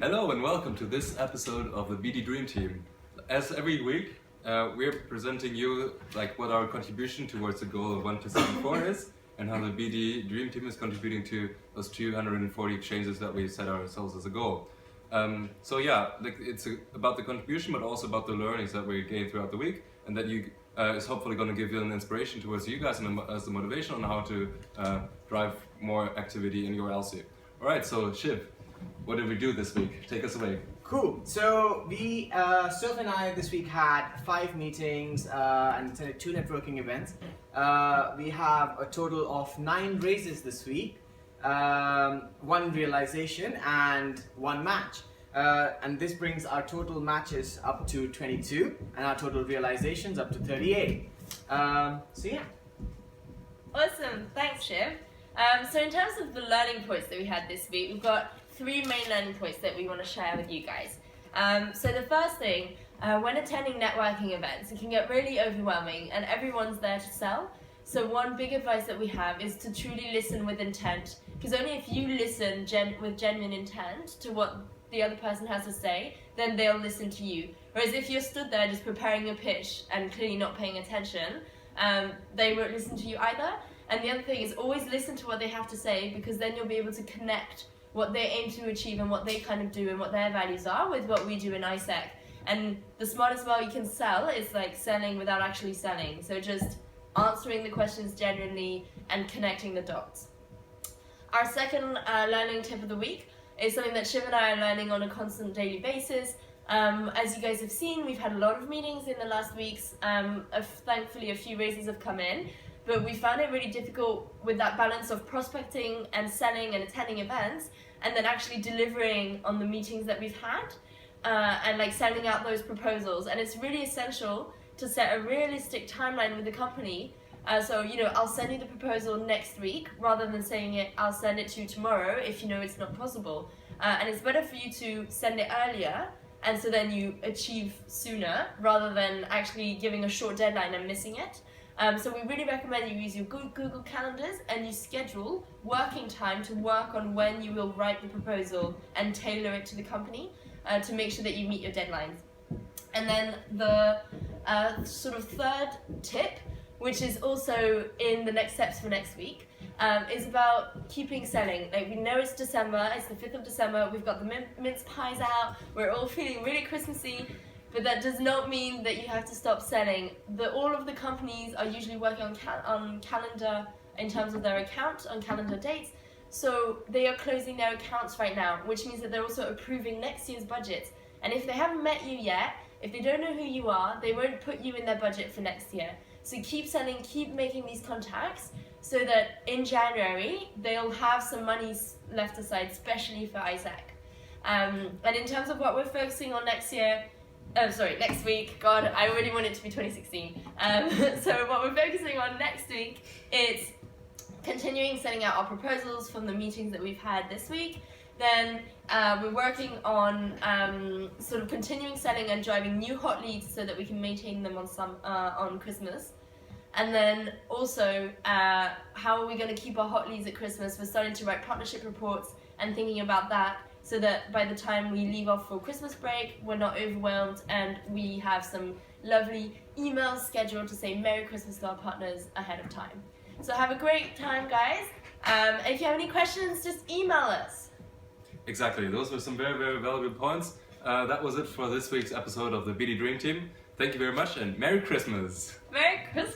Hello and welcome to this episode of the BD Dream Team. As every week, we're presenting you what our contribution towards the goal of 1274 is, and how the BD Dream Team is contributing to those 240 changes that we set ourselves as a goal. It's about the contribution, but also about the learnings that we gain throughout the week, and that you is hopefully going to give you an inspiration towards you guys and as the motivation on how to drive more activity in your LC. All right, so Shiv, what did we do this week? Take us away. Cool. So we, Soph and I this week had 5 meetings and 2 networking events. We have a total of 9 raises this week, 1 realization and 1 match. And this brings our total matches up to 22 and our total realizations up to 38. So yeah. Awesome, thanks Shiv. So in terms of the learning points that we had this week, we've got 3 main learning points that we want to share with you guys. So the first thing, when attending networking events, it can get really overwhelming and everyone's there to sell. So one big advice that we have is to truly listen with intent, because only if you listen with genuine intent to what the other person has to say, then they'll listen to you. Whereas if you're stood there just preparing a pitch and clearly not paying attention, they won't listen to you either. And the other thing is always listen to what they have to say, because then you'll be able to connect what they aim to achieve and what they kind of do and what their values are with what we do in ISEC. And the smartest way you can sell is selling without actually selling. So just answering the questions genuinely and connecting the dots. Our second learning tip of the week is something that Shiv and I are learning on a constant daily basis. As you guys have seen, we've had a lot of meetings in the last weeks. Thankfully, a few raises have come in, but we found it really difficult with that balance of prospecting and selling and attending events, and then actually delivering on the meetings that we've had, and sending out those proposals. And it's really essential to set a realistic timeline with the company. So I'll send you the proposal next week, rather than saying I'll send it to you tomorrow if you know it's not possible. And it's better for you to send it earlier, and so then you achieve sooner, rather than actually giving a short deadline and missing it. So we really recommend you use your Google Calendars and you schedule working time to work on when you will write the proposal and tailor it to the company to make sure that you meet your deadlines. And then the sort of third tip, which is also in the next steps for next week, is about keeping selling. We know it's December, it's the 5th of December, we've got the mince pies out, we're all feeling really Christmassy, but that does not mean that you have to stop selling. All of the companies are usually working on calendar in terms of their account, on calendar dates, so they are closing their accounts right now, which means that they're also approving next year's budgets. And if they haven't met you yet, if they don't know who you are, they won't put you in their budget for next year. So keep selling, keep making these contacts, so that in January, they'll have some money left aside, especially for ISEC. And in terms of what we're focusing on next week, God, I really want it to be 2016. So what we're focusing on next week is continuing sending out our proposals from the meetings that we've had this week. Then we're working on sort of continuing selling and driving new hot leads so that we can maintain them on Christmas. And then also, how are we going to keep our hot leads at Christmas? We're starting to write partnership reports and thinking about that, so that by the time we leave off for Christmas break, we're not overwhelmed and we have some lovely emails scheduled to say Merry Christmas to our partners ahead of time. So have a great time, guys. And if you have any questions, just email us. Exactly, those were some very, very valuable points. That was it for this week's episode of the BD Dream Team. Thank you very much and Merry Christmas! Merry Christmas!